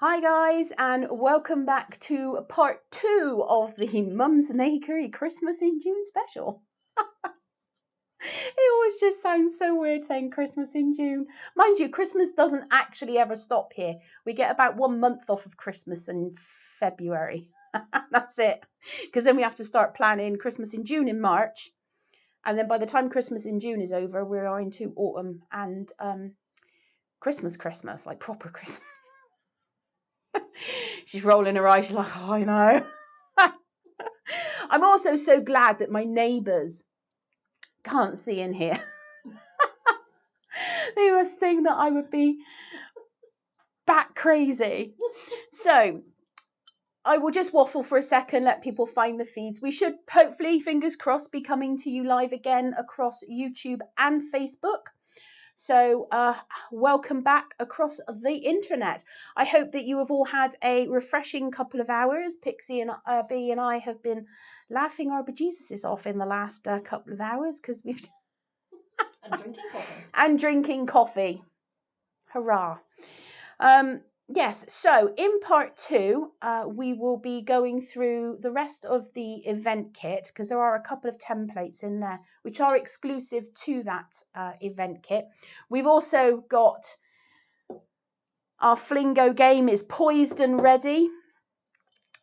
Hi guys, and welcome back to part 2 of the Mum's Makery Christmas in June special. It always just sounds so weird saying Christmas in June. Mind you, Christmas doesn't actually ever stop here. We get about 1 month off of Christmas in February. That's it. Because then we have to start planning Christmas in June in March. And then by the time Christmas in June is over, we're into autumn and Christmas, like proper Christmas. She's rolling her eyes. She's like, oh, I know. I'm also so glad that my neighbours can't see in here. They must think that I would be bat crazy. So I will just waffle for a second, let people find the feeds. We should hopefully, fingers crossed, be coming to you live again across YouTube and Facebook. So welcome back across the internet. I hope that you have all had a refreshing couple of hours. Pixie and B and I have been laughing our bejesuses off in the last couple of hours because we've and drinking coffee. Hurrah. Yes, so in part 2, we will be going through the rest of the event kit because there are a couple of templates in there which are exclusive to that event kit. We've also got our Flingo game is poised and ready.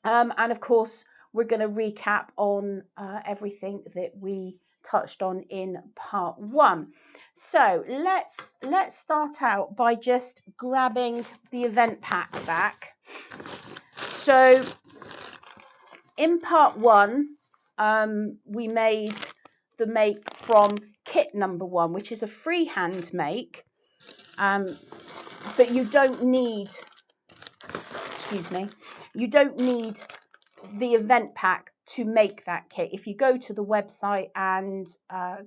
And of course, we're going to recap on everything that we touched on in part 1. So let's start out by just grabbing the event pack back. So in part 1, we made the make from kit number 1, which is a freehand make, but you don't need, you don't need the event pack to make that kit. If you go to the website and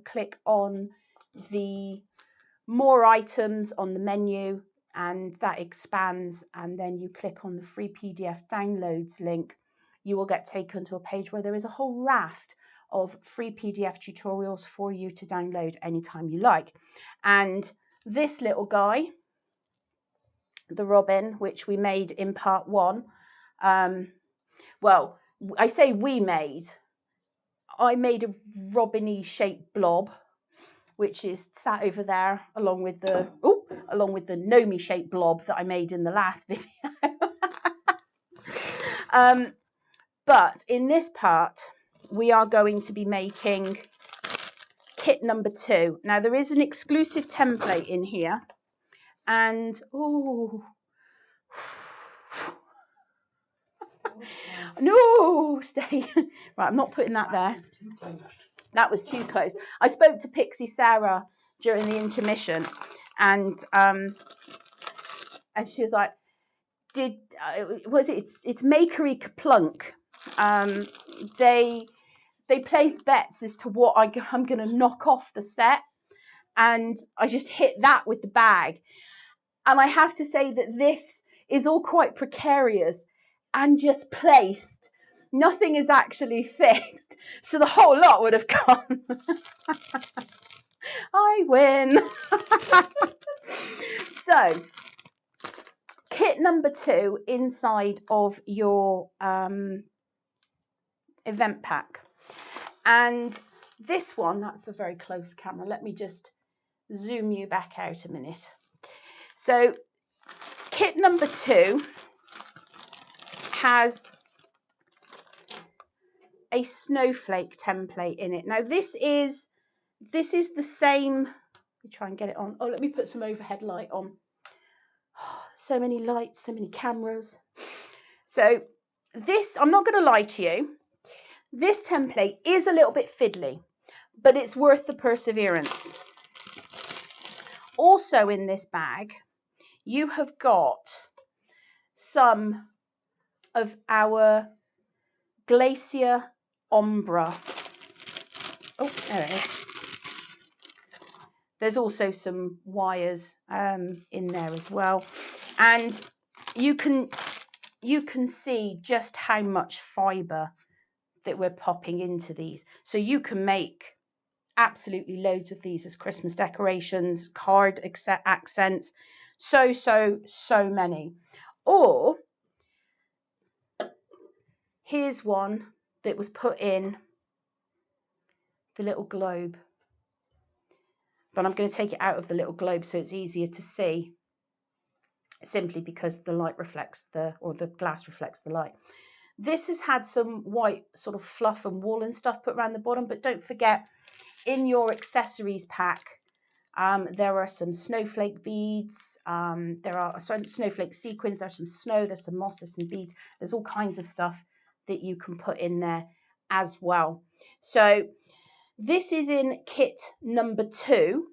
click on the more items on the menu, and that expands, and then you click on the free PDF downloads link, you will get taken to a page where there is a whole raft of free PDF tutorials for you to download anytime you like. And this little guy, the Robin, which we made in part 1, well, I say we made. I made a robin-y shaped blob, which is sat over there, along with the Nomi shaped blob that I made in the last video. But in this part, we are going to be making kit number 2. Now there is an exclusive template in here, and no, stay. Right, I'm not putting that there. That was too close. I spoke to Pixie Sarah during the intermission, and she was like, it's Makery Plunk. They place bets as to what I'm going to knock off the set, and I just hit that with the bag. And I have to say that this is all quite precarious and just placed. Nothing is actually fixed, so the whole lot would have gone. I win. So kit number 2 inside of your event pack, and this one, that's a very close camera, let me just zoom you back out a minute. So kit number 2 has a snowflake template in it. Now this is the same. Let me try and get it on. Oh, let me put some overhead light on. Oh, so many lights, so many cameras. So this, I'm not going to lie to you, this template is a little bit fiddly, but it's worth the perseverance. Also in this bag, you have got some of our Glacier Ombre. Oh, there it is. There's also some wires in there as well, and you can see just how much fibre that we're popping into these. So you can make absolutely loads of these as Christmas decorations, card accents, so many. Or Here's one that was put in the little globe. But I'm going to take it out of the little globe so it's easier to see, simply because the light reflects the glass reflects the light. This has had some white sort of fluff and wool and stuff put around the bottom, but don't forget, in your accessories pack, there are some snowflake beads, there are snowflake sequins, there's some snow, there's some moss, there's some beads, there's all kinds of stuff that you can put in there as well. So this is in kit number 2.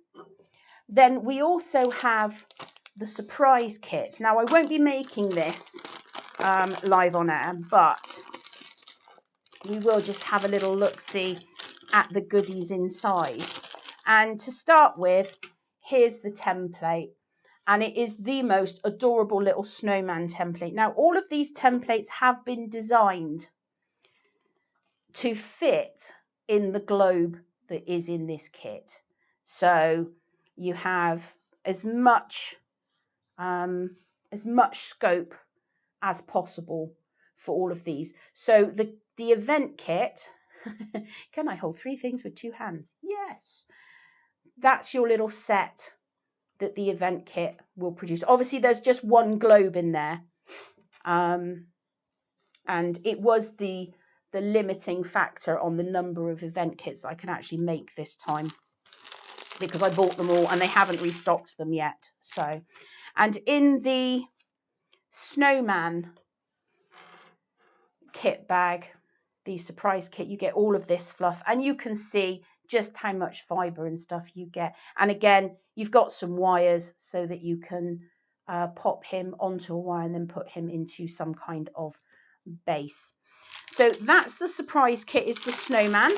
Then we also have the surprise kit. Now I won't be making this live on air, but we will just have a little look-see at the goodies inside. And to start with, here's the template, and it is the most adorable little snowman template. Now all of these templates have been designed to fit in the globe that is in this kit, so you have as much scope as possible for all of these. So the event kit, can I hold 3 things with 2 hands? Yes. That's your little set that the event kit will produce. Obviously there's just one globe in there, and it was the limiting factor on the number of event kits I can actually make this time, because I bought them all and they haven't restocked them yet. So, and in the snowman kit bag, the surprise kit, you get all of this fluff, and you can see just how much fibre and stuff you get. And again, you've got some wires so that you can pop him onto a wire and then put him into some kind of base. So that's the surprise kit, is the snowman.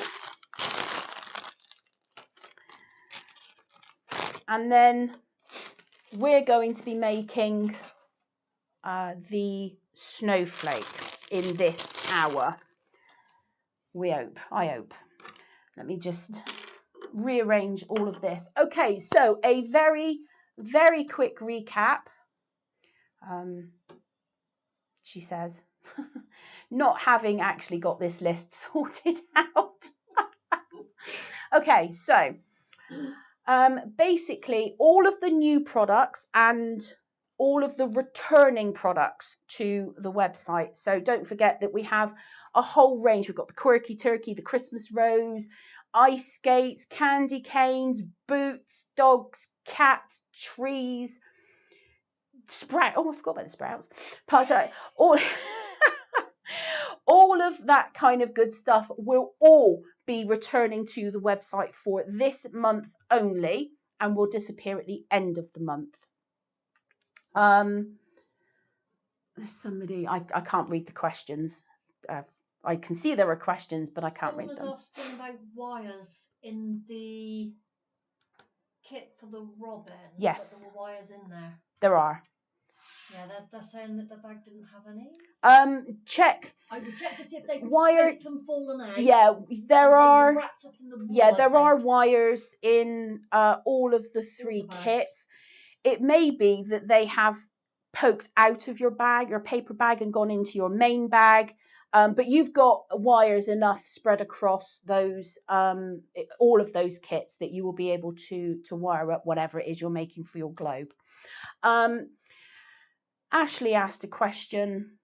And then we're going to be making the snowflake in this hour. I hope. Let me just rearrange all of this. Okay, so a very, very quick recap. She says, not having actually got this list sorted out. Okay, so basically all of the new products and all of the returning products to the website. So don't forget that we have a whole range. We've got the quirky turkey, the Christmas rose, ice skates, candy canes, boots, dogs, cats, trees, sprout. Oh, I forgot about the sprouts. All of that kind of good stuff will all be returning to the website for this month only, and will disappear at the end of the month. There's somebody, I can't read the questions. I can see there are questions, but I can't read them. Someone was asking about wires in the kit for the robin. Yes. But there were wires in there. There are. Yeah, they're saying that the bag didn't have any. Check. I would check to see if they wire and fallen out. Yeah, there are. Wrapped up in the wool, yeah, there are wires in all of the 3 kits. It may be that they have poked out of your bag, your paper bag, and gone into your main bag. But you've got wires enough spread across those, all of those kits, that you will be able to wire up whatever it is you're making for your globe. Ashley asked a question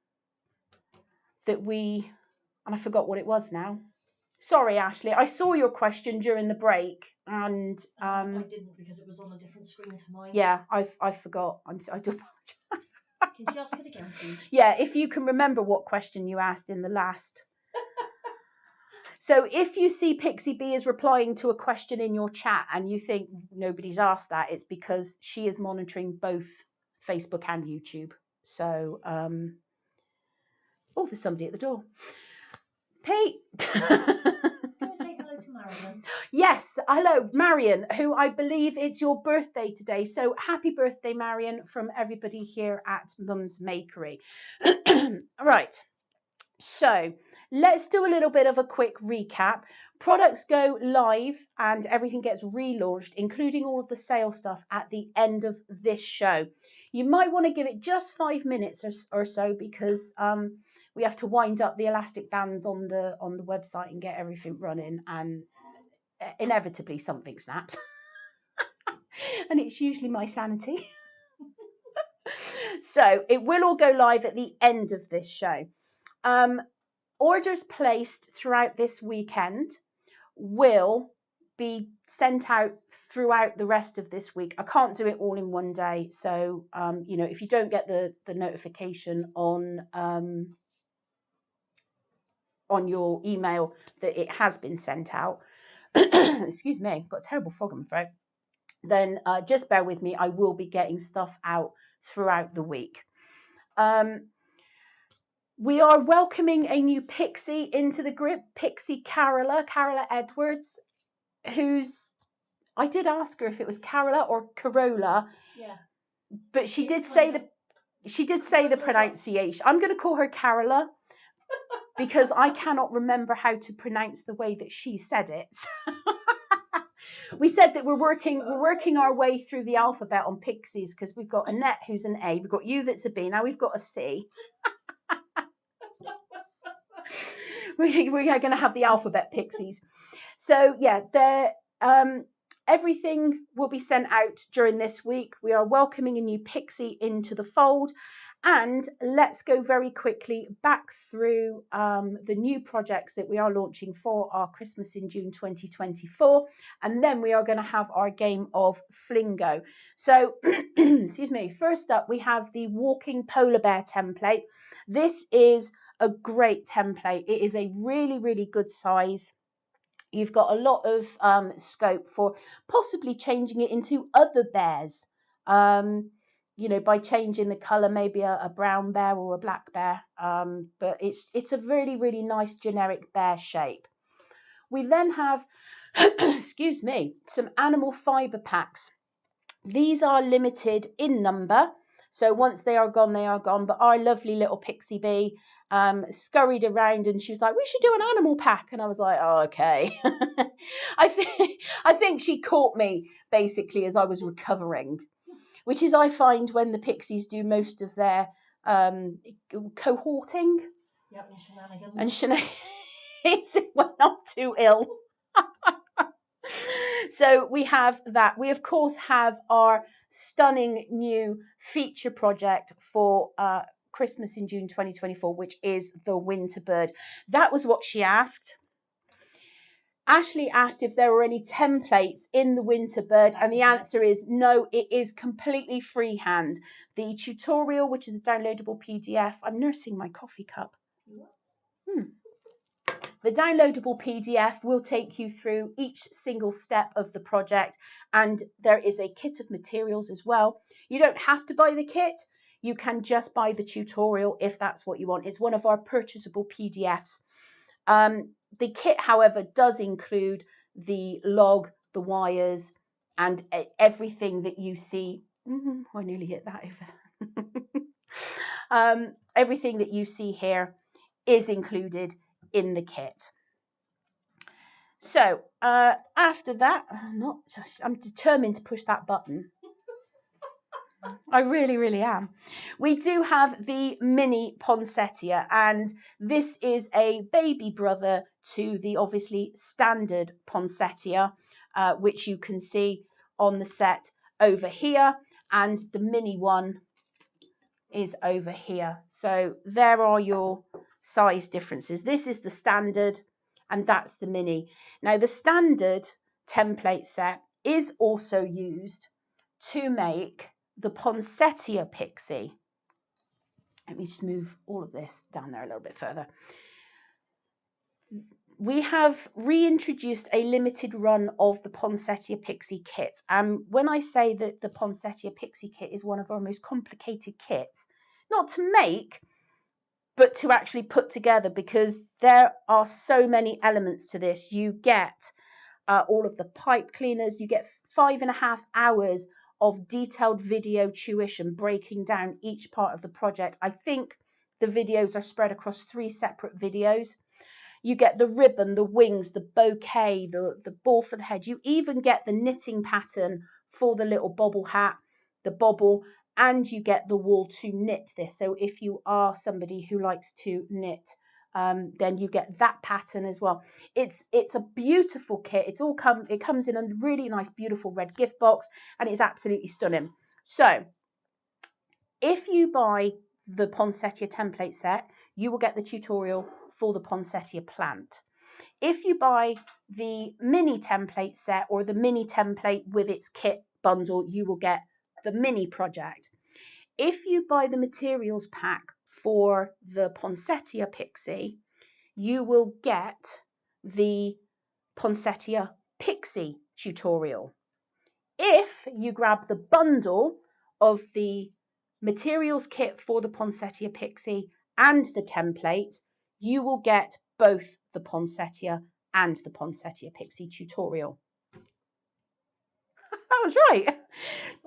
that and I forgot what it was now. Sorry, Ashley. I saw your question during the break, and I didn't, because it was on a different screen to mine. Yeah, I forgot. I do apologize. Can you ask it again, please? Yeah, if you can remember what question you asked in the last. So if you see Pixie B is replying to a question in your chat and you think nobody's asked that, it's because she is monitoring both Facebook and YouTube. So, oh, there's somebody at the door. Pete. Can you say hello to Marion? Yes, hello, Marion, who I believe it's your birthday today. So happy birthday, Marion, from everybody here at Mum's Makery. Right, so let's do a little bit of a quick recap. Products go live and everything gets relaunched, including all of the sale stuff, at the end of this show. You might want to give it just 5 minutes or so, because we have to wind up the elastic bands on the website and get everything running, and inevitably something snaps. And it's usually my sanity. So it will all go live at the end of this show. Orders placed throughout this weekend will be sent out throughout the rest of this week. I can't do it all in one day, so you know, if you don't get the notification on your email that it has been sent out, excuse me, I've got a terrible frog in my throat, then just bear with me. I will be getting stuff out throughout the week. We are welcoming a new Pixie into the group, Pixie Carola Edwards, who's, I did ask her if it was Carola or Carola. Yeah. But she did say the pronunciation. I'm going to call her Carola because I cannot remember how to pronounce the way that she said it. We said that we're working our way through the alphabet on Pixies, because we've got Annette, who's an A, we've got you, that's a B, now we've got a C. We are going to have the alphabet Pixies. So yeah, everything will be sent out during this week. We are welcoming a new Pixie into the fold. And let's go very quickly back through the new projects that we are launching for our Christmas in June 2024. And then we are going to have our game of Flingo. So, excuse me, first up, we have the walking polar bear template. This is a great template. It is a really, really good size. You've got a lot of scope for possibly changing it into other bears. You know, by changing the colour, maybe a brown bear or a black bear. But it's a really, really nice generic bear shape. We then have, excuse me, some animal fibre packs. These are limited in number, so once they are gone, they are gone. But our lovely little Pixie Bee scurried around and she was like, we should do an animal pack. And I was like, oh, okay. I think she caught me basically as I was recovering, which is, I find, when the Pixies do most of their cohorting. Yep, and shenanigans. When I'm too ill. So we have that. We, of course, have our stunning new feature project for Christmas in June 2024, which is the Winter Bird. That was what she asked. Ashley asked if there were any templates in the Winter Bird, and the answer is no, it is completely freehand. The tutorial, which is a downloadable PDF, I'm nursing my coffee cup. The downloadable PDF will take you through each single step of the project, and there is a kit of materials as well. You don't have to buy the kit. You can just buy the tutorial if that's what you want. It's one of our purchasable PDFs. The kit, however, does include the log, the wires, and everything that you see. I nearly hit that over. Everything that you see here is included in the kit. So after that, I'm determined to push that button. I really, really am. We do have the mini poinsettia, and this is a baby brother to the obviously standard poinsettia, which you can see on the set over here, and the mini one is over here. So there are your size differences. This is the standard, and that's the mini. Now, the standard template set is also used to make the poinsettia Pixie. Let me just move all of this down there a little bit further. We have reintroduced a limited run of the Poinsettia Pixie kit. When I say that the Poinsettia Pixie kit is one of our most complicated kits, not to make, but to actually put together, because there are so many elements to this. You get all of the pipe cleaners, you get 5.5 hours of detailed video tuition breaking down each part of the project. I think the videos are spread across 3 separate videos. You get the ribbon, the wings, the bouquet, the ball for the head. You even get the knitting pattern for the little bobble hat, the bobble, and you get the wool to knit this. So if you are somebody who likes to knit, then you get that pattern as well. It's a beautiful kit. It comes in a really nice, beautiful red gift box, and it's absolutely stunning. So if you buy the poinsettia template set, you will get the tutorial for the poinsettia plant. If you buy the mini template set or the mini template with its kit bundle, you will get the mini project. If you buy the materials pack for the poinsettia pixie, you will get the poinsettia pixie tutorial. If you grab the bundle of the materials kit for the poinsettia pixie and the templates, you will get both the poinsettia and the poinsettia pixie tutorial. That was right.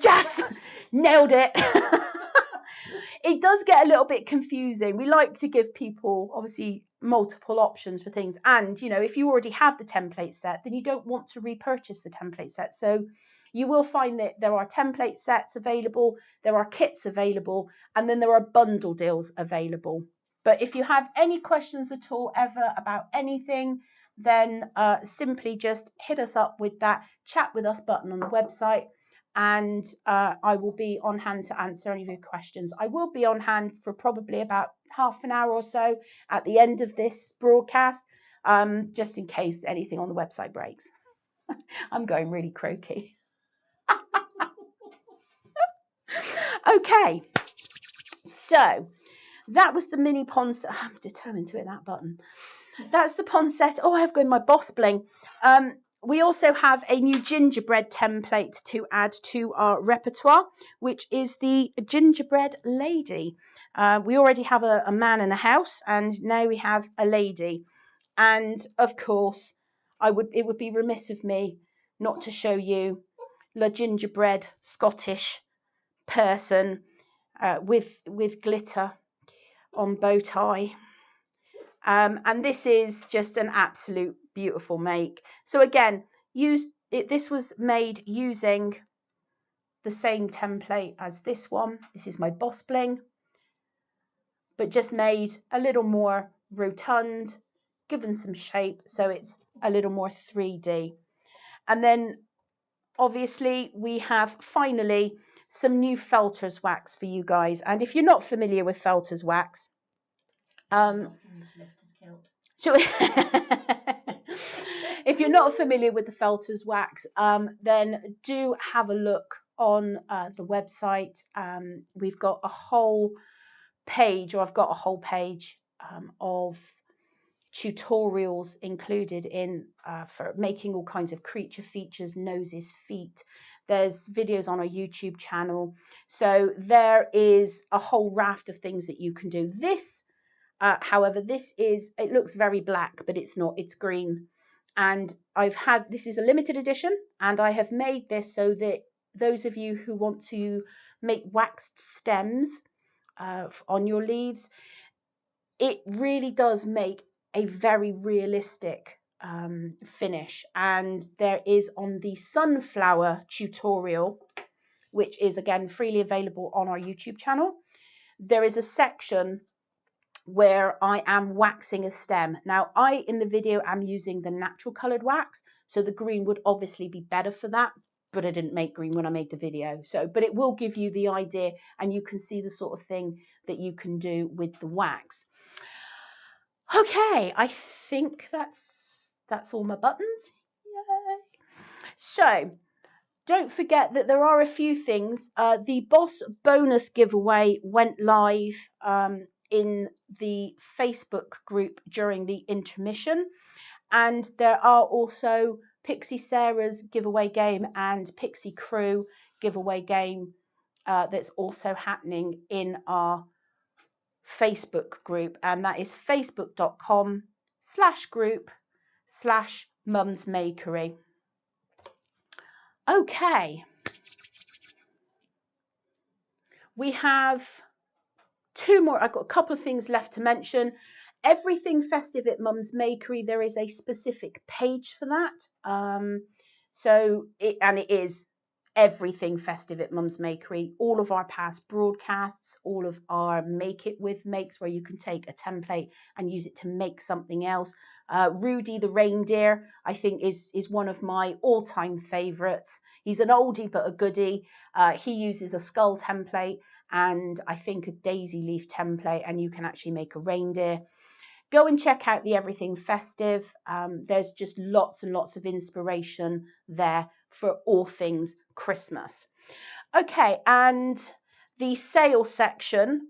Just nailed it. It does get a little bit confusing. We like to give people obviously multiple options for things, and if you already have the template set, then you don't want to repurchase the template set. So you will find that there are template sets available, there are kits available, and then there are bundle deals available. But if you have any questions at all ever about anything, then simply just hit us up with that chat with us button on the website, and I will be on hand to answer any of your questions. I will be on hand for probably about half an hour or so at the end of this broadcast, just in case anything on the website breaks. I'm going really croaky. Okay, so that was the mini poinsettia. I'm determined to hit that button. That's the poinsettia. Oh, I have got my boss bling. We also have a new gingerbread template to add to our repertoire, which is the gingerbread lady. We already have a man in a house, and now we have a lady. And of course, it would be remiss of me not to show you the gingerbread Scottish person with glitter on bow tie. And this is just an absolute beautiful make. So again, this was made using the same template as this one. This is my boss bling, but just made a little more rotund, given some shape, so it's a little more 3D. And then obviously we have finally some new felter's wax for you guys. And if you're not familiar with felter's wax, so if you're not familiar with the felter's wax, then do have a look on the website. We've got a whole page, or I've got a whole page of tutorials included in for making all kinds of creature features, noses, feet. There's videos on our YouTube channel. So there is a whole raft of things that you can do. This however, it looks very black, but it's not, it's green. And this is a limited edition, and I have made this so that those of you who want to make waxed stems on your leaves, it really does make a very realistic finish. And there is on the sunflower tutorial, which is again freely available on our YouTube channel, there is a section where I am waxing a stem. Now, in the video, am using the natural coloured wax, so the green would obviously be better for that, but I didn't make green when I made the video. But it will give you the idea, and you can see the sort of thing that you can do with the wax. Okay, I think that's all my buttons. Yay! So, don't forget that there are a few things. The Boss bonus giveaway went live in the Facebook group during the intermission, and there are also Pixie Sarah's giveaway game and Pixie Crew giveaway game that's also happening in our Facebook group, and that is facebook.com/group/mumsmakery. Okay, we have two more. I've got a couple of things left to mention. Everything festive at Mum's Makery, there is a specific page for that. It is everything festive at Mum's Makery, all of our past broadcasts, all of our make it with makes where you can take a template and use it to make something else. Rudy the reindeer, I think is one of my all-time favorites. He's an oldie but a goodie. He uses a skull template and I think a daisy leaf template, and you can actually make a reindeer. Go and check out the Everything Festive. There's just lots and lots of inspiration there for all things Christmas. Okay, and the sale section,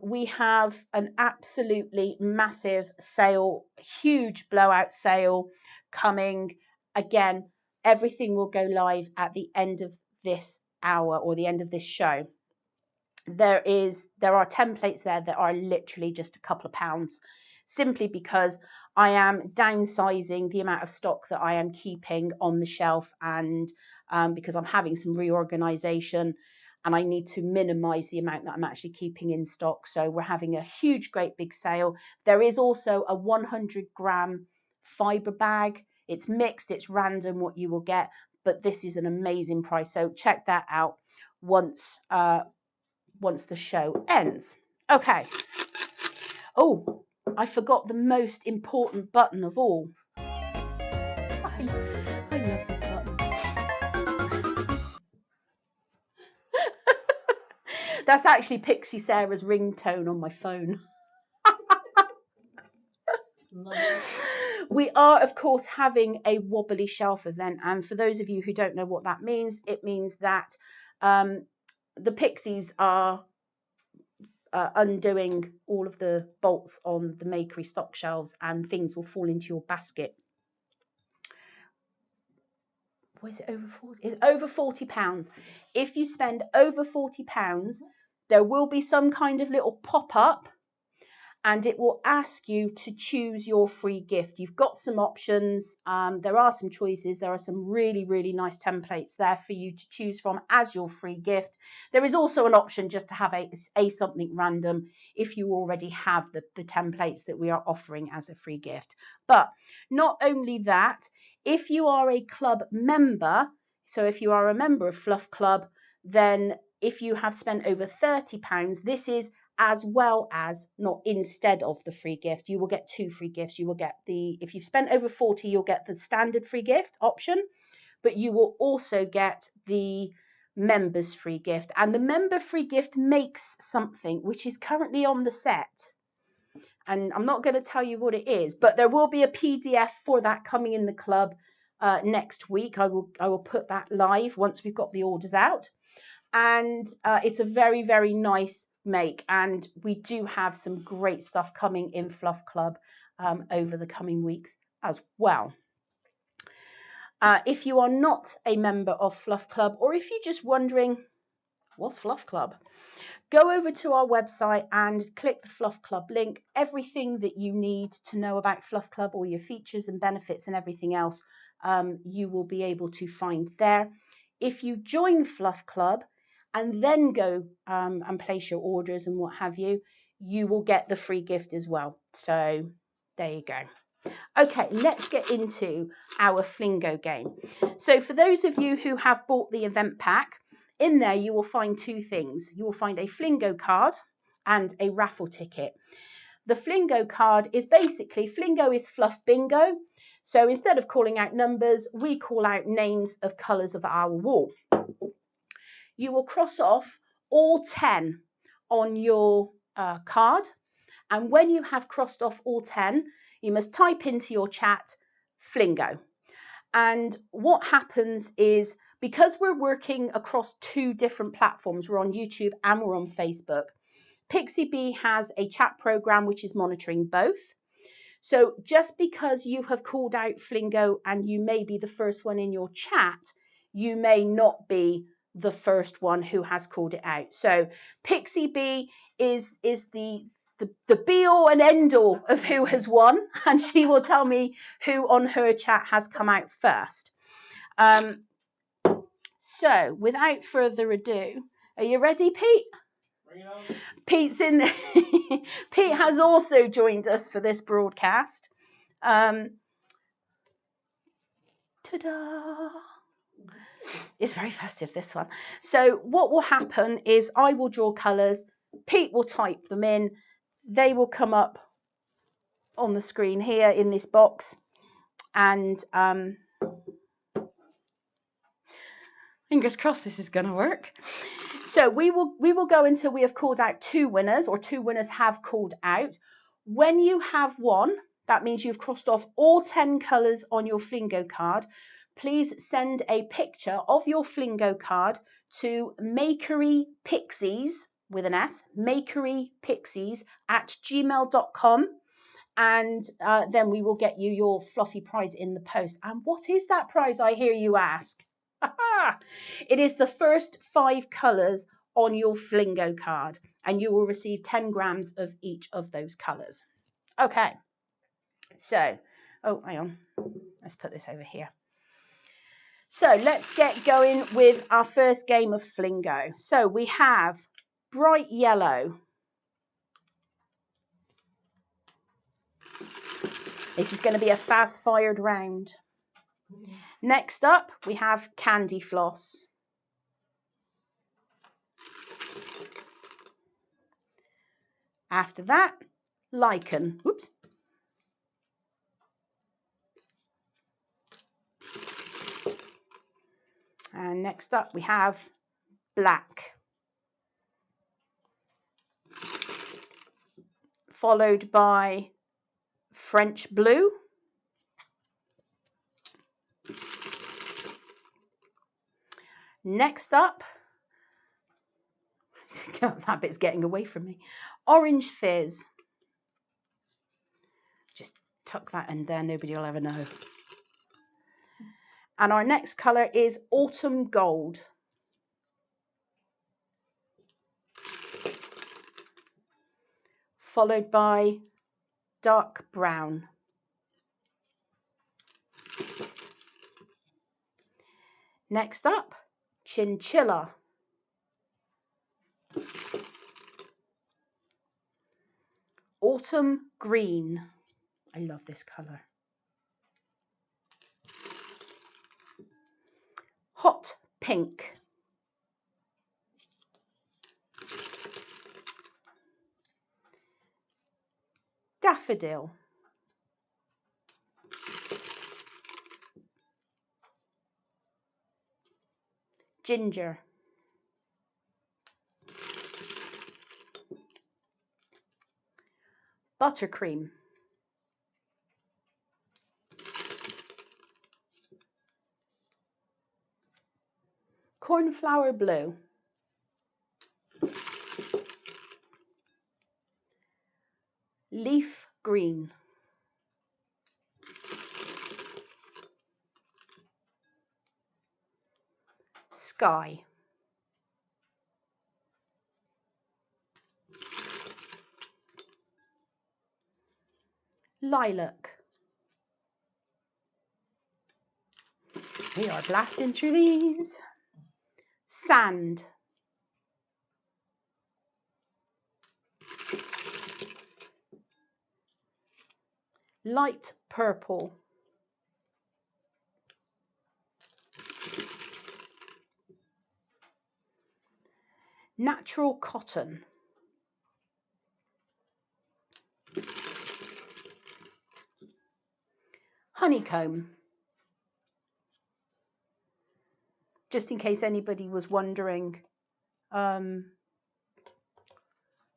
we have an absolutely massive sale, huge blowout sale coming. Again, everything will go live at the end of this hour or the end of this show. There are templates there that are literally just a couple of pounds, simply because I am downsizing the amount of stock that I am keeping on the shelf, and because I'm having some reorganization and I need to minimize the amount that I'm actually keeping in stock. So we're having a huge, great big sale. There is also a 100-gram fiber bag. It's mixed, it's random what you will get, but this is an amazing price. So check that out once the show ends. Okay. Oh, I forgot the most important button of all. I love this button. That's actually Pixie Sarah's ringtone on my phone. We are, of course, having a wobbly shelf event, and for those of you who don't know what that means, it means that the Pixies are undoing all of the bolts on the Makery stock shelves, and things will fall into your basket. What is it, over 40? It's over £40. If you spend over £40, there will be some kind of little pop-up and it will ask you to choose your free gift. You've got some options. There are some choices. There are some really, really nice templates there for you to choose from as your free gift. There is also an option just to have a something random if you already have the templates that we are offering as a free gift. But not only that, if you are a club member, so if you are a member of Fluff Club, then if you have spent over £30, this is as well as, not instead of, the free gift. You will get two free gifts. You will get if you've spent over 40, you'll get the standard free gift option, but you will also get the members free gift. And the member free gift makes something which is currently on the set. And I'm not going to tell you what it is, but there will be a PDF for that coming in the club next week. I will put that live once we've got the orders out. And it's a very, very nice make, and we do have some great stuff coming in Fluff Club over the coming weeks as well. If you are not a member of Fluff Club, or if you're just wondering what's Fluff Club, go over to our website and click the Fluff Club link. Everything that you need to know about Fluff Club, all your features and benefits and everything else, you will be able to find there. If you join Fluff Club and then go and place your orders and what have you, you will get the free gift as well. So there you go. Okay, let's get into our Flingo game. So for those of you who have bought the event pack, in there you will find two things. You will find a Flingo card and a raffle ticket. The Flingo card is basically, Flingo is fluff bingo. So instead of calling out numbers, we call out names of colours of our wall. You will cross off all 10 on your card. And when you have crossed off all 10, you must type into your chat Flingo. And what happens is, because we're working across two different platforms, we're on YouTube and we're on Facebook, Pixie Bee has a chat program which is monitoring both. So just because you have called out Flingo and you may be the first one in your chat, you may not be the first one who has called it out. So Pixie Bee is the be all and end all of who has won, and she will tell me who on her chat has come out first. So without further ado, are you ready, Pete? Bring it on. Pete's in there. Pete has also joined us for this broadcast. Ta-da! It's very festive, this one. So what will happen is I will draw colours, Pete will type them in, they will come up on the screen here in this box, and fingers crossed this is going to work. So we will go until we have called out 2 winners, or 2 winners have called out. When you have won, that means you've crossed off all 10 colours on your Flingo card. Please send a picture of your Flingo card to Makery Pixies with an S, makerypixies@gmail.com, and then we will get you your fluffy prize in the post. And what is that prize, I hear you ask? It is the first 5 colours on your Flingo card, and you will receive 10 grams of each of those colours. Okay, so, oh, hang on, let's put this over here. So let's get going with our first game of Flingo. So we have bright yellow. This is going to be a fast-fired round. Next up, we have candy floss. After that, lichen. Oops. And next up, we have black. Followed by French blue. Next up, that bit's getting away from me, orange fizz. Just tuck that in there, nobody will ever know. And our next colour is autumn gold. Followed by dark brown. Next up, chinchilla. Autumn green. I love this colour. Hot pink. Daffodil. Ginger. Buttercream. Cornflower blue. Leaf green. Sky. Lilac. We are blasting through these. Sand. Light purple. Natural cotton. Honeycomb. Just in case anybody was wondering,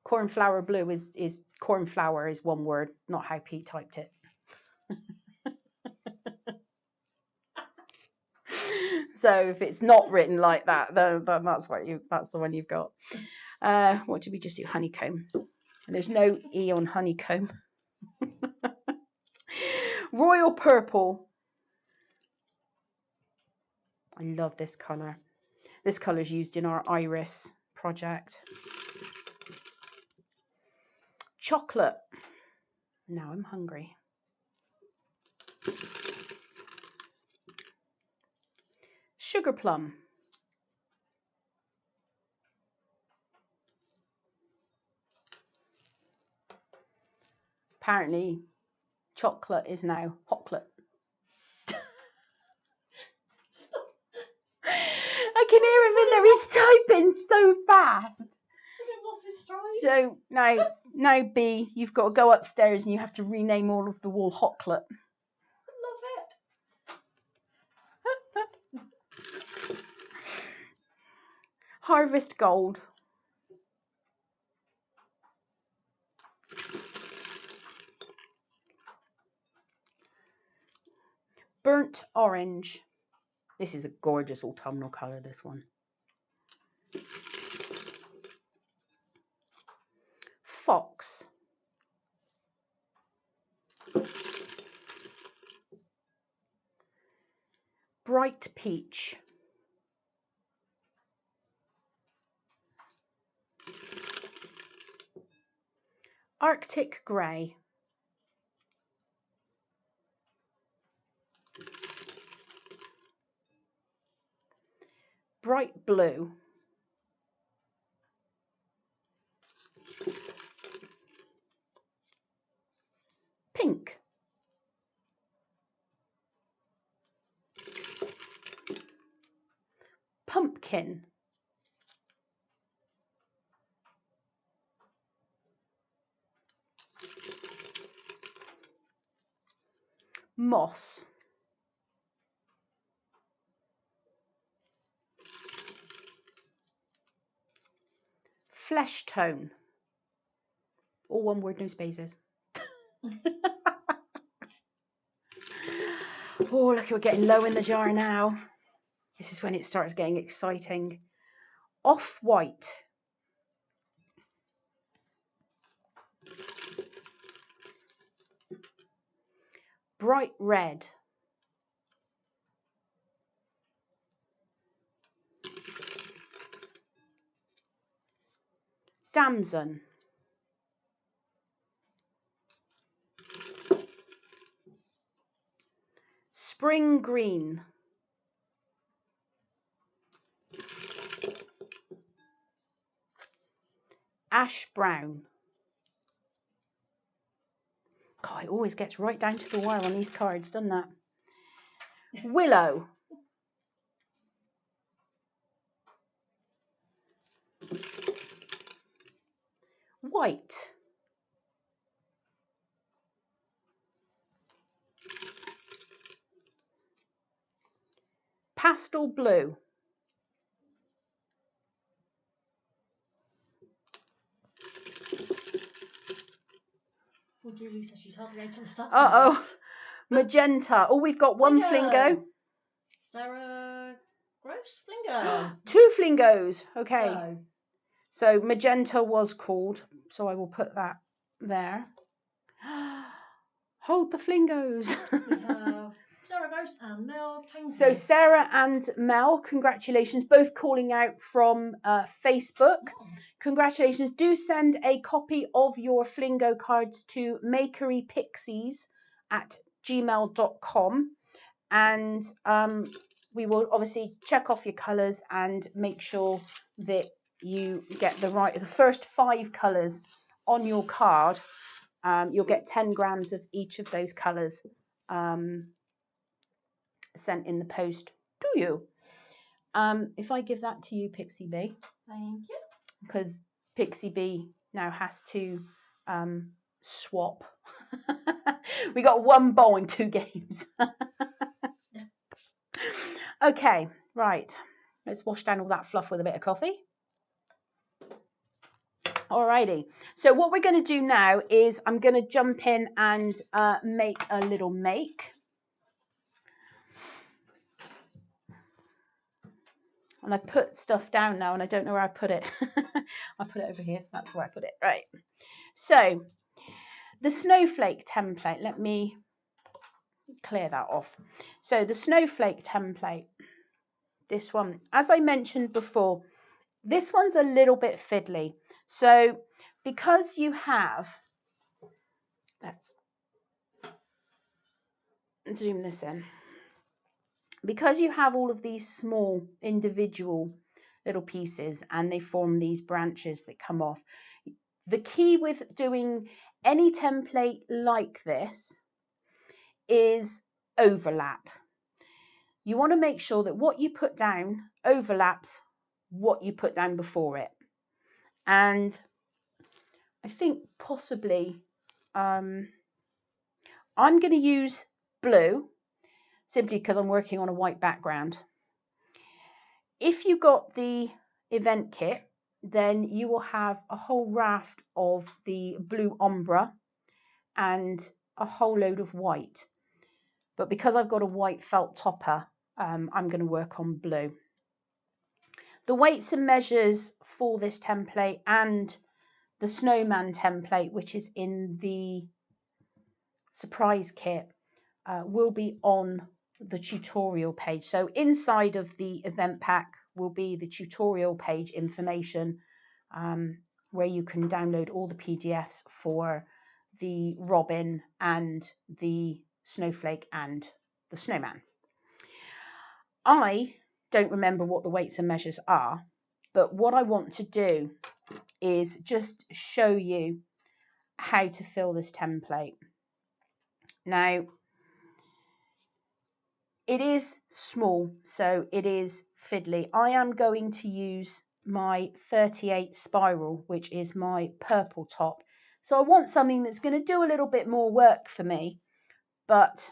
cornflower blue is cornflower is one word, not how Pete typed it. So if it's not written like that, then that's the one you've got. What did we just do? Honeycomb. And there's no E on honeycomb. Royal purple. I love this colour. This colour is used in our iris project. Chocolate. Now I'm hungry. Sugar plum. Apparently, chocolate is now hotclate. fast. So now B, you've got to go upstairs and you have to rename all of the wool Hotclip. Love it. Harvest Gold. Burnt Orange. This is a gorgeous autumnal colour, this one. Fox. Bright Peach. Arctic Grey. Bright Blue. Pink. Pumpkin. Moss. Flesh Tone. All one word, no spaces. Oh, look, we're getting low in the jar now. This is when it starts getting exciting. Off-White. Bright Red. Damson. Spring Green. Ash Brown. God, it always gets right down to the wire on these cards, doesn't that? Willow. White. Pastel Blue. Well, Julie says she's hardly able to stop. Uh-oh. Magenta. Oh, we've got one Flingo. Sarah Gross Flingo. 2 Flingos. Okay. So, So magenta was called. So I will put that there. Hold the Flingos. we have Sarah Gross and Mel Kingsley. So Sarah and Mel, congratulations, both calling out from Facebook. Congratulations. Do send a copy of your Flingo cards to makerypixies@gmail.com, and we will obviously check off your colours and make sure that you get the first 5 colours on your card. You'll get 10 grams of each of those colours sent in the post to you. If I give that to you, Pixie B. Thank you. Because Pixie B now has to swap. We got 1 bowl in 2 games. Okay, right. Let's wash down all that fluff with a bit of coffee. Alrighty. So what we're going to do now is I'm going to jump in and make a little make. And I've put stuff down now and I don't know where I put it. I put it over here. That's where I put it. Right. So the Snowflake template. Let me clear that off. So the Snowflake template. This one. As I mentioned before, this one's a little bit fiddly. So because you have, let's zoom this in. Because you have all of these small individual little pieces and they form these branches that come off, the key with doing any template like this is overlap. You want to make sure that what you put down overlaps what you put down before it. and I think possibly I'm going to use blue simply because I'm working on a white background. If you got the event kit, then you will have a whole raft of the blue ombre and a whole load of white. But because I've got a white felt topper, I'm going to work on blue. The weights and measures for this template and the snowman template, which is in the surprise kit, will be on the tutorial page. So inside of the event pack will be the tutorial page information, where you can download all the PDFs for the robin and the snowflake and the snowman. I don't remember what the weights and measures are, but what I want to do is just show you how to fill this template. Now, it is small, so it is fiddly. I am going to use my 38 spiral, which is my purple top. So I want something that's going to do a little bit more work for me, but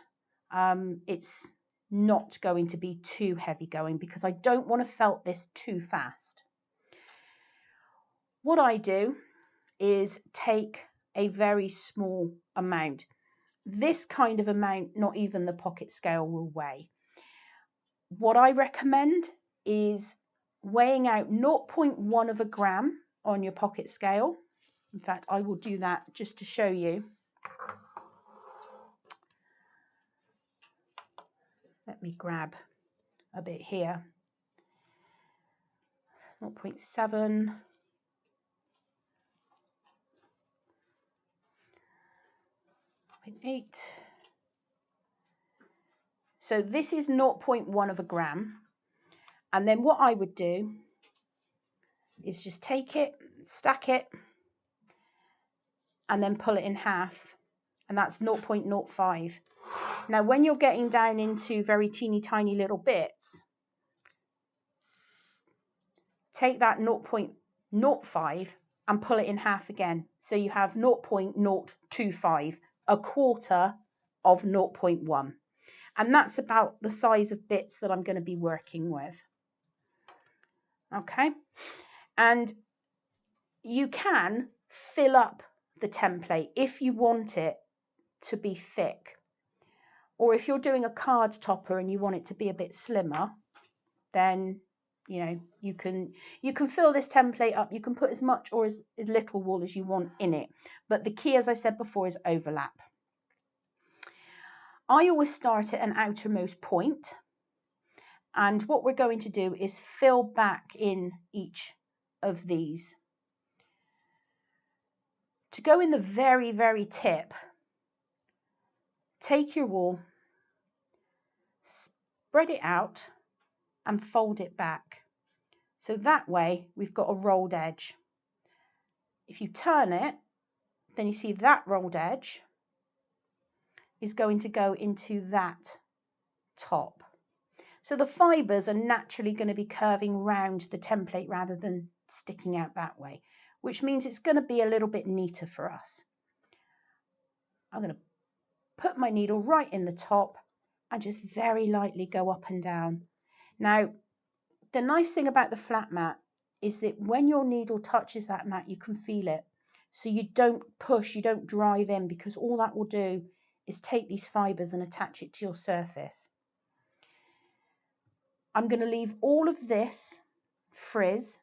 it's not going to be too heavy going because I don't want to felt this too fast. What I do is take a very small amount. This kind of amount, not even the pocket scale will weigh. What I recommend is weighing out 0.1 of a gram on your pocket scale. In fact, I will do that just to show you. Let me grab a bit here. 0.7. 0.8. So this is 0.1 of a gram. And then what I would do is just take it, stack it, and then pull it in half. And that's 0.05. Now, when you're getting down into very teeny tiny little bits, take that 0.05 and pull it in half again. So you have 0.025, a quarter of 0.1. And that's about the size of bits that I'm going to be working with. Okay. And you can fill up the template if you want it to be thick. Or if you're doing a card topper and you want it to be a bit slimmer, then you can fill this template up. You can put as much or as little wool as you want in it. But the key, as I said before, is overlap. I always start at an outermost point. And what we're going to do is fill back in each of these. To go in the very, very tip, take your wool, spread it out and fold it back. So that way we've got a rolled edge. If you turn it, then you see that rolled edge is going to go into that top. So the fibres are naturally going to be curving round the template rather than sticking out that way, which means it's going to be a little bit neater for us. I'm going to put my needle right in the top and just very lightly go up and down. Now, the nice thing about the flat mat is that when your needle touches that mat, you can feel it. So you don't push, you don't drive in, because all that will do is take these fibres and attach it to your surface. I'm going to leave all of this frizz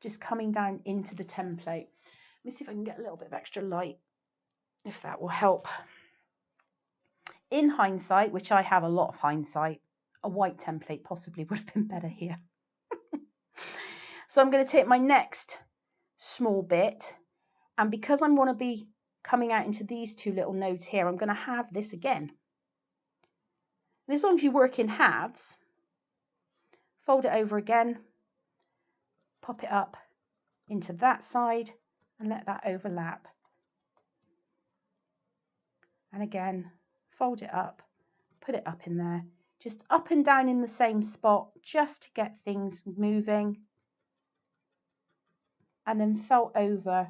just coming down into the template. Let me see if I can get a little bit of extra light, if that will help. In hindsight, which I have a lot of hindsight, a white template possibly would have been better here. So I'm going to take my next small bit, and because I want to be coming out into these two little nodes here, I'm going to halve this again. And as long as you work in halves, fold it over again, pop it up into that side and let that overlap. And again, fold it up, put it up in there, just up and down in the same spot, just to get things moving. and then felt over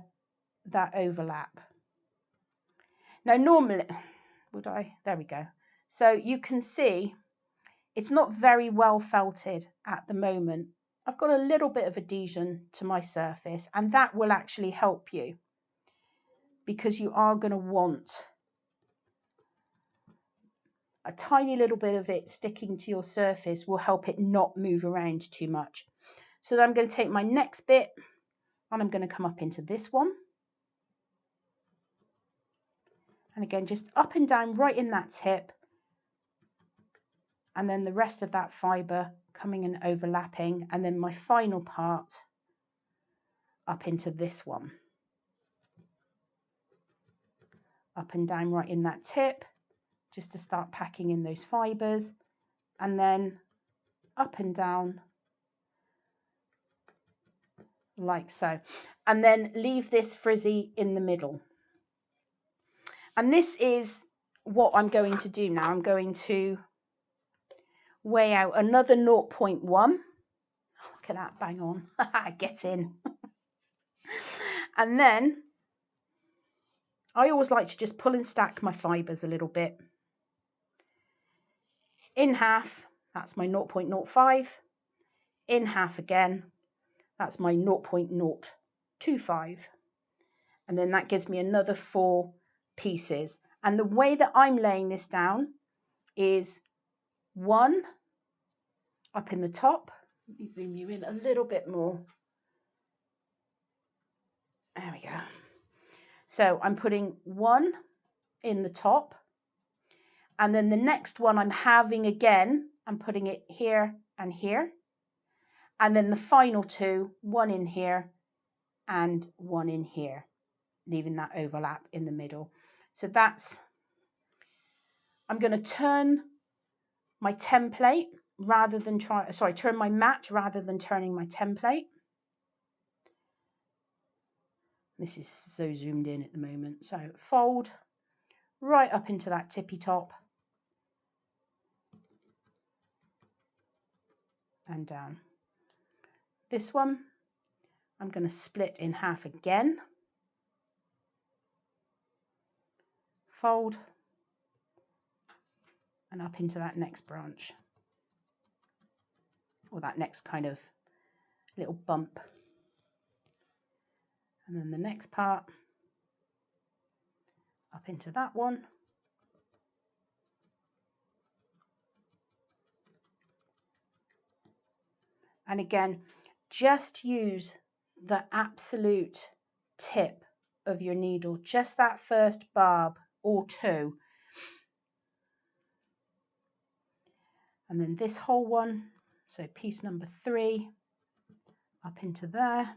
that overlap. Now normally, there we go. So you can see it's not very well felted at the moment. I've got a little bit of adhesion to my surface, and that will actually help you, because you are going to want a tiny little bit of it sticking to your surface will help it not move around too much. So then I'm going to take my next bit and I'm going to come up into this one. And again, just up and down right in that tip. And then the rest of that fibre coming and overlapping. And then my final part up into this one. Up and down right in that tip, just to start packing in those fibres. And then up and down like so. And then leave this frizzy in the middle. And this is what I'm going to do now. I'm going to weigh out another 0.1. Look at that, bang on. Get in. And then I always like to just pull and stack my fibres a little bit. In half, that's my 0.05. In half again, that's my 0.025. And then that gives me another 4 pieces. And the way that I'm laying this down is 1 up in the top. Let me zoom you in a little bit more. There we go. So I'm putting 1 in the top, and then the next one I'm halving again. I'm putting it here and here, and then the final 2, 1 in here and 1 in here, leaving that overlap in the middle. So that's, I'm going to turn my template rather than turn my mat rather than turning my template. This is so zoomed in at the moment. So fold right up into that tippy top and down. This one I'm going to split in half again. Fold and up into that next branch, or that next kind of little bump. And then the next part up into that one. And again, just use the absolute tip of your needle, just that first barb or 2. And then this whole one, so piece number 3, up into there.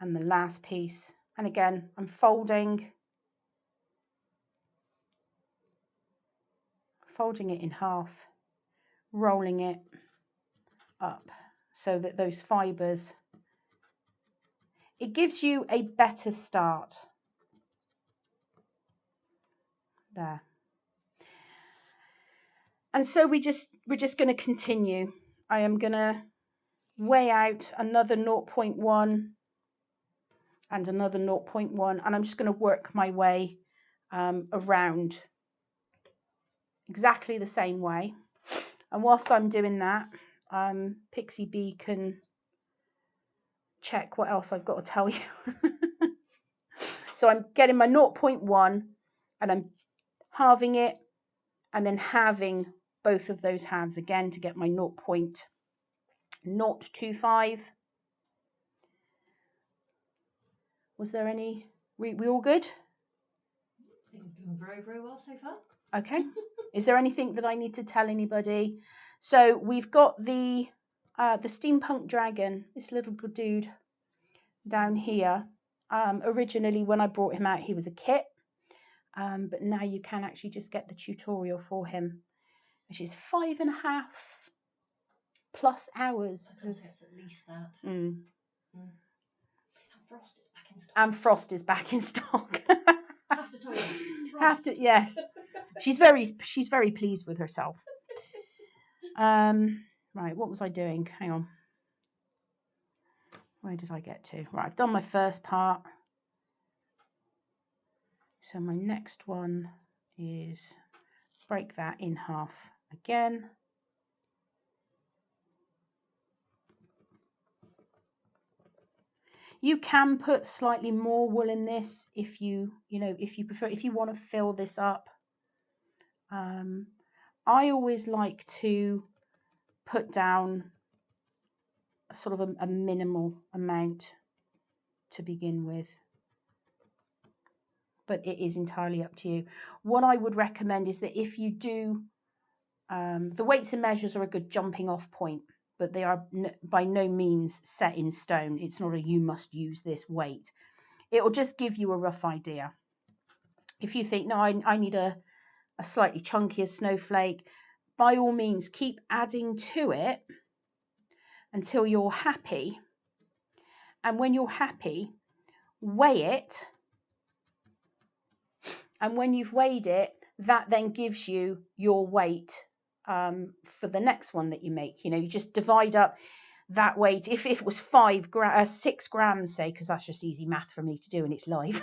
And the last piece, and again I'm folding it in half, rolling it up so that those fibres, it gives you a better start there. And so we're just going to continue. I am going to weigh out another 0.1 and another 0.1, and I'm just going to work my way around exactly the same way. And whilst I'm doing that, Pixie Bee can check what else I've got to tell you. So I'm getting my 0.1 and I'm halving it and then halving both of those halves again to get my 0.025. Was there any, we all good? I think we're doing very, very well so far. Okay. Is there anything that I need to tell anybody? So we've got the steampunk dragon, this little good dude down here. Originally when I brought him out, he was a kit, but now you can actually just get the tutorial for him, which is 5.5+ hours. I think it's at least that. And Frost is back in stock. Have to tell you. Yes. She's very pleased with herself. Right, what was I doing? Hang on. Where did I get to? Right, I've done my first part. So my next one is break that in half again. You can put slightly more wool in this if you prefer, if you want to fill this up. I always like to put down a sort of a minimal amount to begin with, but it is entirely up to you. What I would recommend is that if you do, the weights and measures are a good jumping off point, but they are by no means set in stone. It's not a you must use this weight. It will just give you a rough idea. If you think, no, I need a slightly chunkier snowflake, by all means keep adding to it until you're happy. And when you're happy, weigh it. And when you've weighed it, that then gives you your weight for the next one that you make. You just divide up that weight. If it was 6 grams, say, because that's just easy math for me to do and it's live,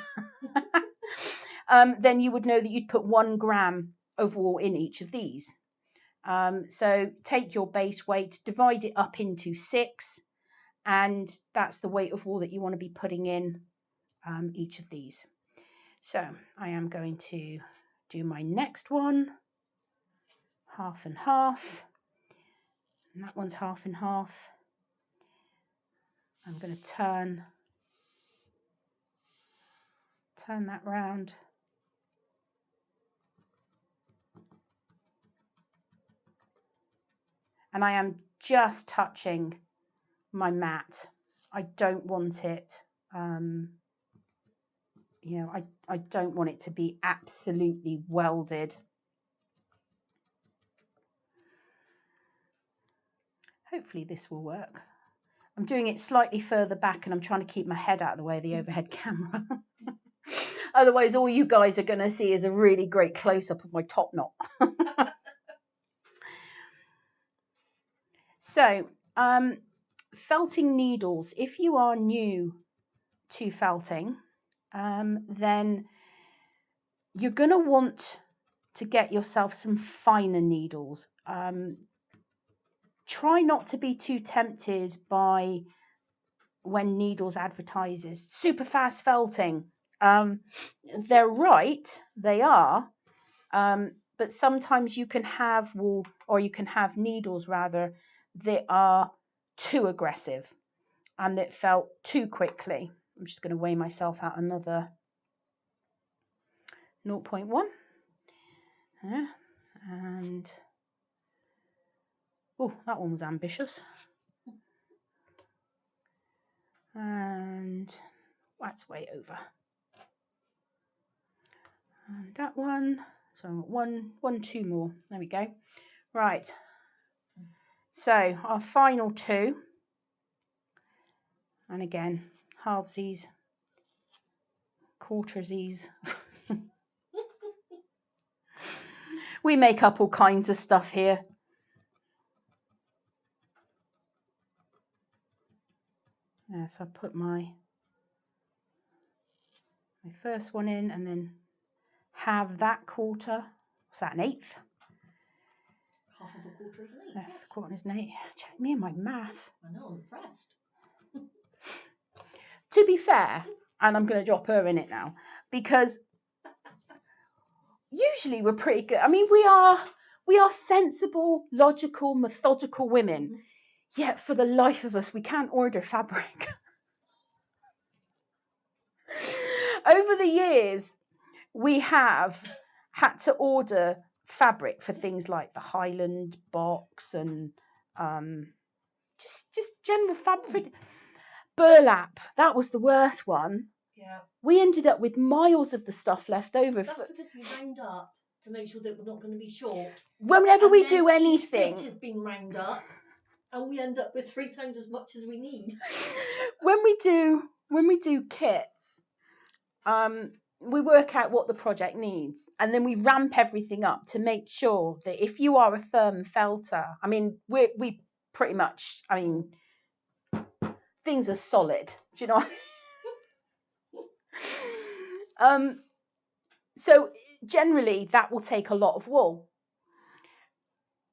then you would know that you'd put 1 gram of wool in each of these. So take your base weight, divide it up into 6, and that's the weight of wool that you want to be putting in each of these. So I am going to do my next one, half and half, and that one's half and half. I'm going to turn that round. And I am just touching my mat. I don't want it, I don't want it to be absolutely welded. Hopefully this will work. I'm doing it slightly further back and I'm trying to keep my head out of the way of the overhead camera. Otherwise, all you guys are going to see is a really great close-up of my top knot. So, felting needles. If you are new to felting, then you're going to want to get yourself some finer needles. Try not to be too tempted by when Needles advertises super fast felting. They're right, they are, but sometimes you can have wool, or you can have needles rather, that are too aggressive and that felt too quickly. I'm just going to weigh myself out another 0.1. And oh, that one was ambitious. And that's way over. And that one, so one, 2 more. There we go. Right. So our final 2, and again, halvesies, quartersies. We make up all kinds of stuff here. Yeah, so I put my first one in and then have that quarter. What's that, an eighth? Half of a quarter is an eighth. Yes. Quarter is an eighth. Check me and my math. I know, I'm impressed. To be fair, and I'm going to drop her in it now, because usually we're pretty good. I mean, we are sensible, logical, methodical women. Yet for the life of us, we can't order fabric. Over the years, we have had to order fabric for things like the Highland box and just general fabric. Burlap, that was the worst one. Yeah. We ended up with miles of the stuff left over. That's because we round up to make sure that we're not going to be short. Whenever and we do anything, it has been round up, and we end up with 3 times as much as we need. when we do kits, we work out what the project needs, and then we ramp everything up to make sure that if you are a firm felter, I mean, we pretty much, I mean, things are solid. Do you know what? So generally that will take a lot of wool.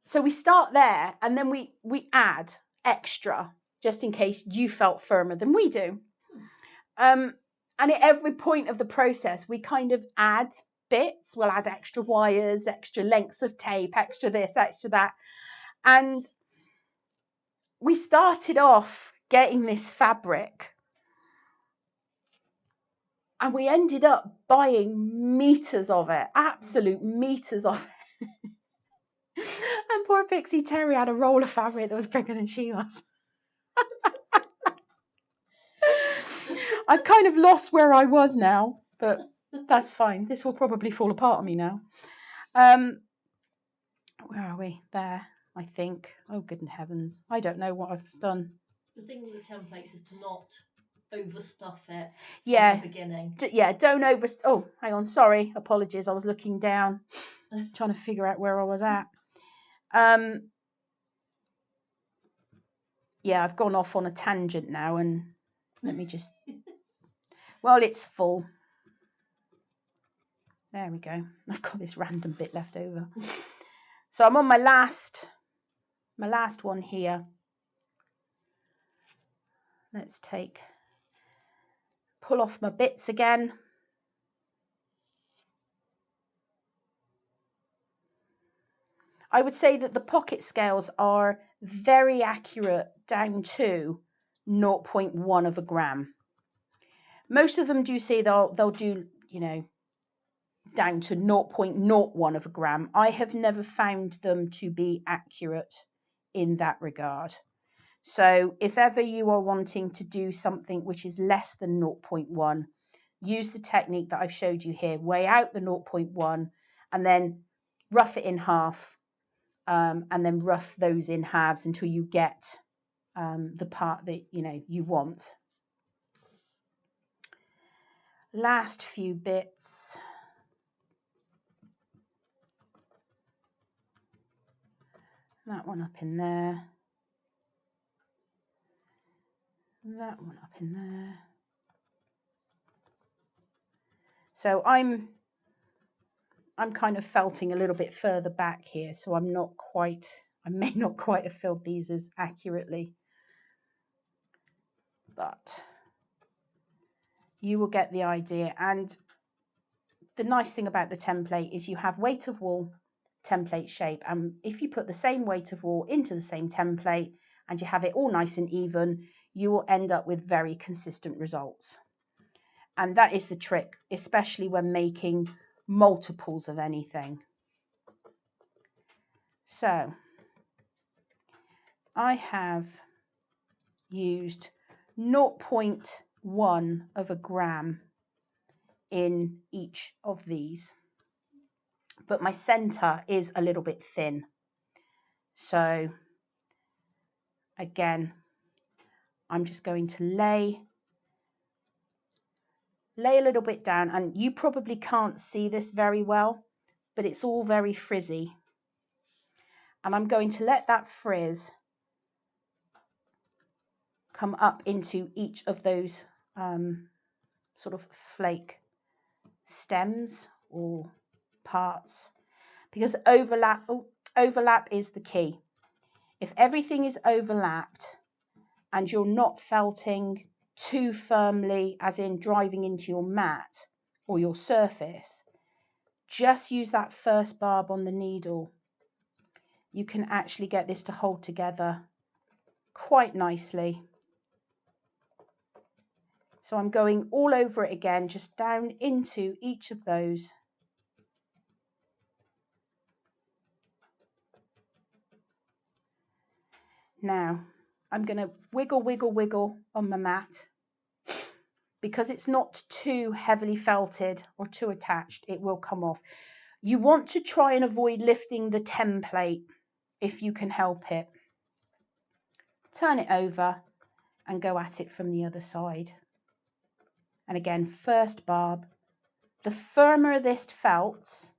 So we start there, and then we add extra just in case you felt firmer than we do. And at every point of the process, we kind of add bits. We'll add extra wires, extra lengths of tape, extra this, extra that. And we started off getting this fabric, and we ended up buying meters of it, absolute meters of it. And poor Pixie Terry had a roll of fabric that was bigger than she was. I've kind of lost where I was now, but that's fine. This will probably fall apart on me now. Where are we? There, I think. Oh, good heavens. I don't know what I've done. The thing with the templates is to not overstuff it Yeah. from the beginning. Don't over... Oh, hang on. Sorry. Apologies. I was looking down, trying to figure out where I was at. Yeah, I've gone off on a tangent now, and let me just... Well, it's full. There we go. I've got this random bit left over. So I'm on my last one here. Let's pull off my bits again. I would say that the pocket scales are very accurate down to 0.1 of a gram. Most of them do say they'll do, you know, down to 0.01 of a gram. I have never found them to be accurate in that regard. So if ever you are wanting to do something which is less than 0.1, use the technique that I've showed you here. Weigh out the 0.1 and then rough it in half, and then rough those in halves until you get the part that you want. Last few bits. That one up in there. That one up in there. So I'm kind of felting a little bit further back here, so I may not quite have filled these as accurately, but you will get the idea. And the nice thing about the template is you have weight of wool, template shape, and if you put the same weight of wool into the same template and you have it all nice and even, you will end up with very consistent results. And that is the trick, especially when making multiples of anything. So I have used 0.1 of a gram in each of these, but my center is a little bit thin. So again, I'm just going to lay a little bit down, and you probably can't see this very well, but it's all very frizzy. And I'm going to let that frizz come up into each of those sort of flake stems or parts, because overlap is the key. If everything is overlapped and you're not felting too firmly, as in driving into your mat or your surface, just use that first barb on the needle. You can actually get this to hold together quite nicely. So I'm going all over it again, just down into each of those. Now I'm going to wiggle on my mat. Because it's not too heavily felted or too attached, it will come off. You want to try and avoid lifting the template if you can help it. Turn it over and go at it from the other side. And again, first barb. The firmer this felts,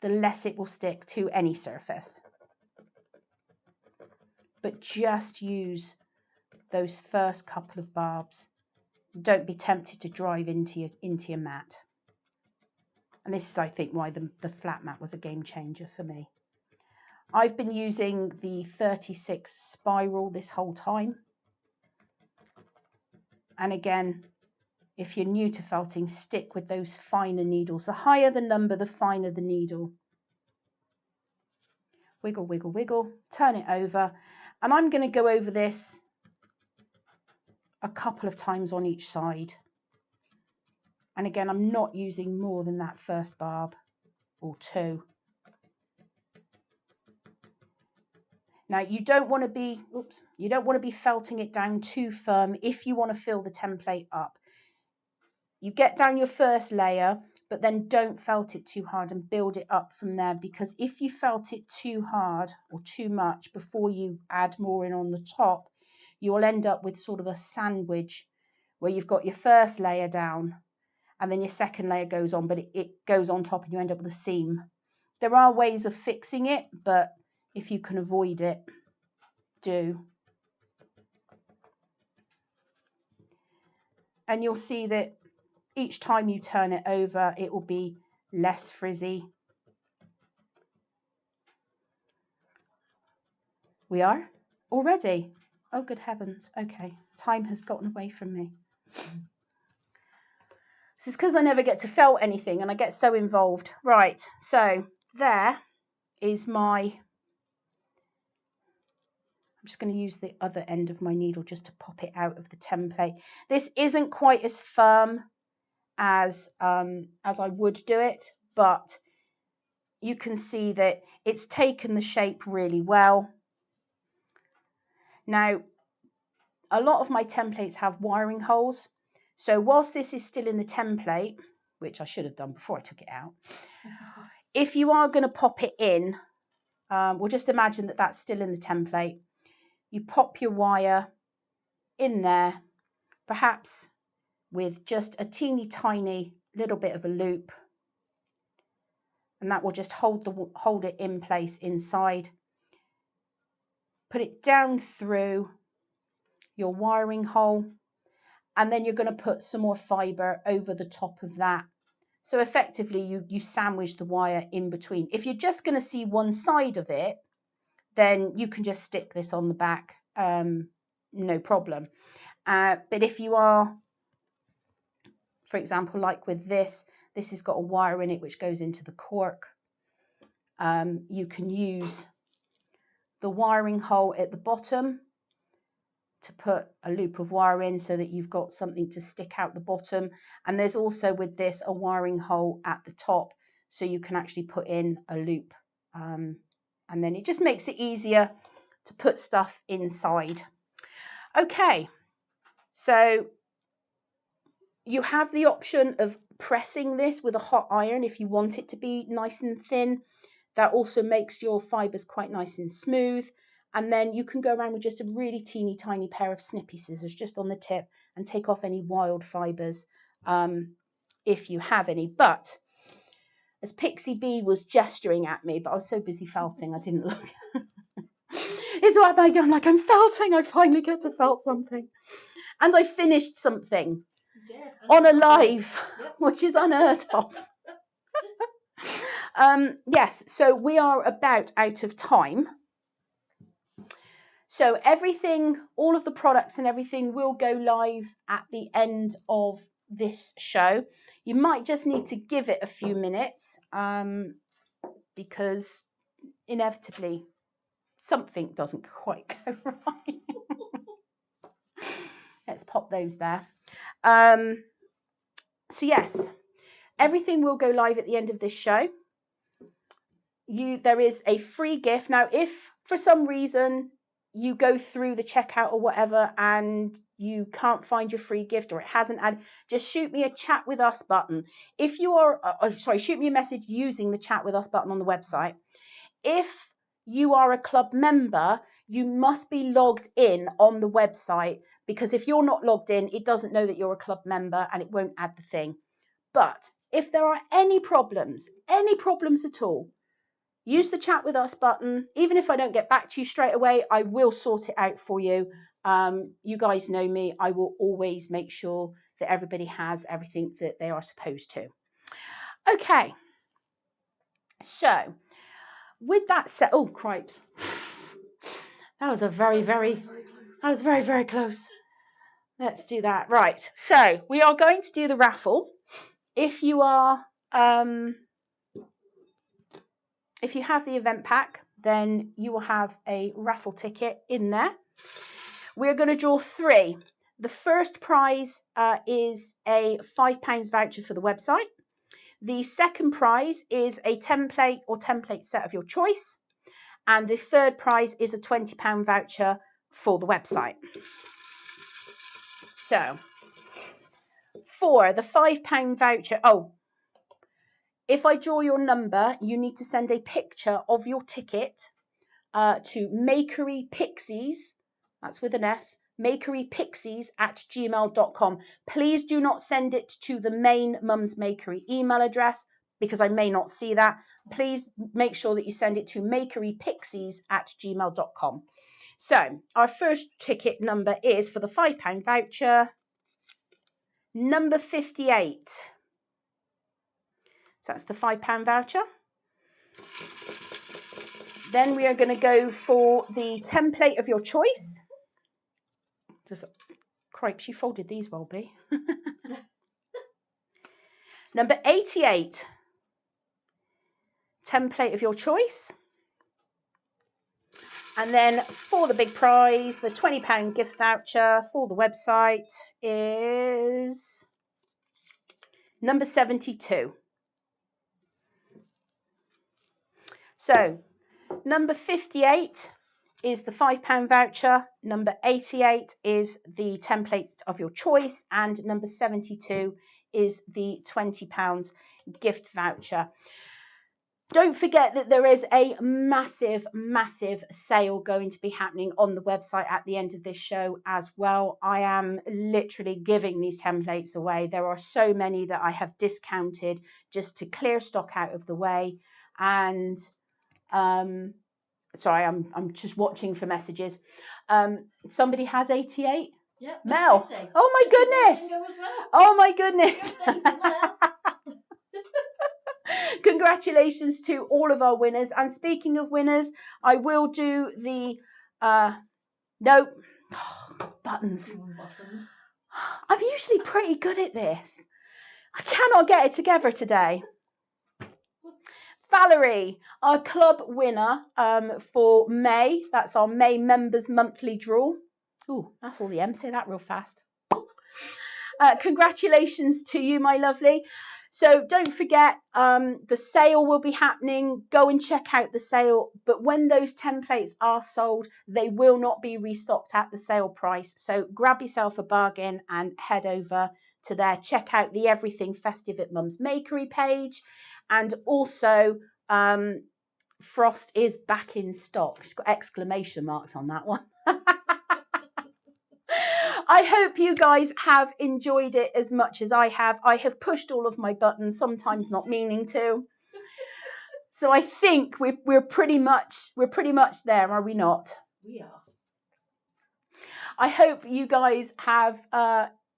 the less it will stick to any surface. But just use those first couple of barbs. Don't be tempted to drive into your mat. And this is, I think, why the flat mat was a game changer for me. I've been using the 36 spiral this whole time. And again, if you're new to felting, stick with those finer needles. The higher the number, the finer the needle. Wiggle, wiggle, wiggle, turn it over. And I'm going to go over this a couple of times on each side. And again, I'm not using more than that first barb or two. Now you don't want to be felting it down too firm if you want to fill the template up. You get down your first layer, but then don't felt it too hard and build it up from there, because if you felt it too hard or too much before you add more in on the top, you'll end up with sort of a sandwich where you've got your first layer down and then your second layer goes on, but it goes on top and you end up with a seam. There are ways of fixing it, but if you can avoid it, do. And you'll see that each time you turn it over, it will be less frizzy. We are already. Oh, good heavens. Okay, time has gotten away from me. This is because I never get to felt anything and I get so involved. Right, so there is my... I'm just going to use the other end of my needle just to pop it out of the template. This isn't quite as firm as I would do it, but you can see that it's taken the shape really well. Now, a lot of my templates have wiring holes, so whilst this is still in the template, which I should have done before I took it out, if you are going to pop it in, we'll just imagine that that's still in the template. You pop your wire in there, perhaps with just a teeny tiny little bit of a loop, and that will just hold it in place inside. Put it down through your wiring hole, and then you're going to put some more fibre over the top of that. So effectively you sandwich the wire in between. If you're just going to see one side of it, then you can just stick this on the back, no problem. But if you are, for example, like with this has got a wire in it which goes into the cork. You can use the wiring hole at the bottom to put a loop of wire in so that you've got something to stick out the bottom. And there's also with this a wiring hole at the top, so you can actually put in a loop. And then it just makes it easier to put stuff inside. Okay, so you have the option of pressing this with a hot iron if you want it to be nice and thin. That also makes your fibres quite nice and smooth. And then you can go around with just a really teeny tiny pair of snippy scissors just on the tip and take off any wild fibres if you have any. But as Pixie Bee was gesturing at me, but I was so busy felting I didn't look. It's what I'm like, I'm felting, I finally get to felt something. And I finished something on a live, yep. Which is unheard of. Yes, so we are about out of time. So everything, all of the products and everything will go live at the end of this show. You might just need to give it a few minutes because inevitably something doesn't quite go right. Let's pop those there. So yes, everything will go live at the end of this show. There is a free gift. Now, if for some reason you go through the checkout or whatever and you can't find your free gift or it hasn't added, just shoot me a chat with us button. If you are, shoot me a message using the chat with us button on the website. If you are a club member, you must be logged in on the website, because if you're not logged in, it doesn't know that you're a club member and it won't add the thing. But if there are any problems at all, use the chat with us button. Even if I don't get back to you straight away, I will sort it out for you. You guys know me, I will always make sure that everybody has everything that they are supposed to. Okay, so with that said, oh cripes, that was very close. Let's do that. Right, so we are going to do the raffle. If you are if you have the event pack, then you will have a raffle ticket in there. We're going to draw 3. The first prize is a £5 voucher for the website. The second prize is a template or template set of your choice. And the third prize is a £20 voucher for the website. So, for the £5 voucher, if I draw your number, you need to send a picture of your ticket to Makery Pixies, that's with an S, makerypixies@gmail.com. Please do not send it to the main Mums Makery email address because I may not see that. Please make sure that you send it to makerypixies@gmail.com. So our first ticket number is for the £5 voucher, number 58. So that's the £5 voucher. Then we are going to go for the template of your choice. Just cripes, you folded these well, B. Number 88, template of your choice. And then for the big prize, the £20 gift voucher for the website is number 72. So number 58 is the £5 voucher, number 88 is the template of your choice, and number 72 is the £20 gift voucher. Don't forget that there is a massive sale going to be happening on the website at the end of this show as well. I am literally giving these templates away. There are so many that I have discounted just to clear stock out of the way. And sorry, I'm just watching for messages. Somebody has 88. Yep, Mel. 80. Oh my goodness. Oh my goodness. Congratulations to all of our winners. And speaking of winners, I will do the buttons. I'm usually pretty good at this. I cannot get it together today. Valerie, our club winner for May. That's our May members monthly draw. Ooh, that's all the M. Say that real fast. Congratulations to you, my lovely. So don't forget, the sale will be happening. Go and check out the sale. But when those templates are sold, they will not be restocked at the sale price. So grab yourself a bargain and head over to there. Check out the Everything Festive at Mum's Makery page. And also, Frost is back in stock. She's got exclamation marks on that one. I hope you guys have enjoyed it as much as I have. I have pushed all of my buttons, sometimes not meaning to. So I think we're pretty much there, are we not? We are. I hope you guys have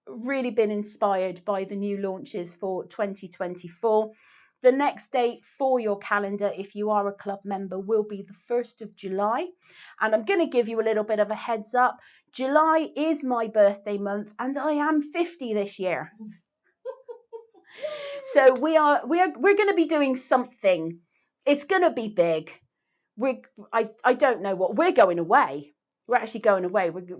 really been inspired by the new launches for 2024. The next date for your calendar, if you are a club member, will be the 1st of July. And I'm going to give you a little bit of a heads up. July is my birthday month and I am 50 this year. So we're going to be doing something. It's going to be big. I don't know what. We're going away. We're actually going away. We're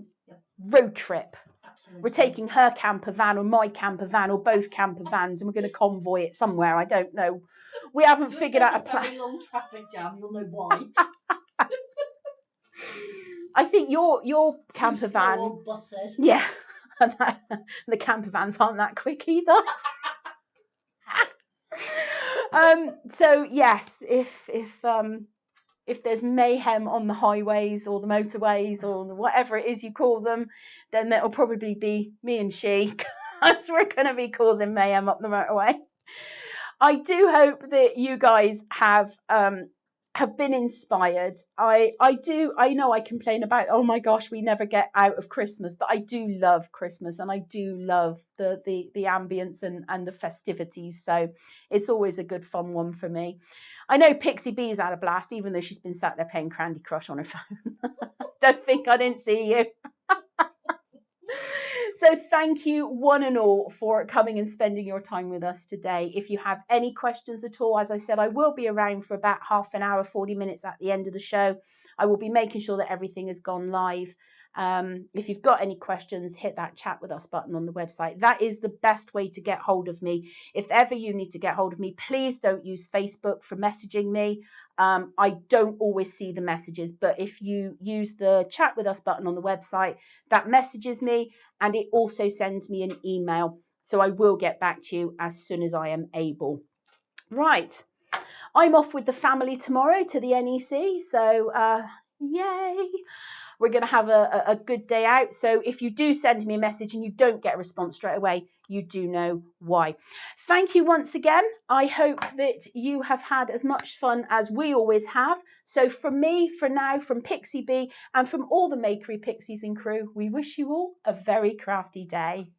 road trip. Absolutely. We're taking her camper van or my camper van or both camper vans, and we're going to convoy it somewhere. I don't know. We haven't figured out a plan. Very long traffic jam. You'll know why. I think your camper van. Buses. Yeah, the camper vans aren't that quick either. So yes, if there's mayhem on the highways or the motorways or whatever it is you call them, then it'll probably be me and she, because we're going to be causing mayhem up the motorway. I do hope that you guys have have been inspired. I know I complain about, oh my gosh, we never get out of Christmas, but I do love Christmas, and I do love the ambience and the festivities. So it's always a good fun one for me. I know Pixie B's had a blast, even though she's been sat there playing Candy Crush on her phone. Don't think I didn't see you. So thank you one and all for coming and spending your time with us today. If you have any questions at all, as I said, I will be around for about half an hour, 40 minutes at the end of the show. I will be making sure that everything has gone live. If you've got any questions, hit that chat with us button on the website. That is the best way to get hold of me. If ever you need to get hold of me, please don't use Facebook for messaging me. I don't always see the messages, but if you use the chat with us button on the website, that messages me, and it also sends me an email. So I will get back to you as soon as I am able. Right. I'm off with the family tomorrow to the NEC. So yay. We're going to have a good day out. So if you do send me a message and you don't get a response straight away, you do know why. Thank you once again. I hope that you have had as much fun as we always have. So from me, for now, from Pixie Bee, and from all the Makery Pixies and crew, we wish you all a very crafty day.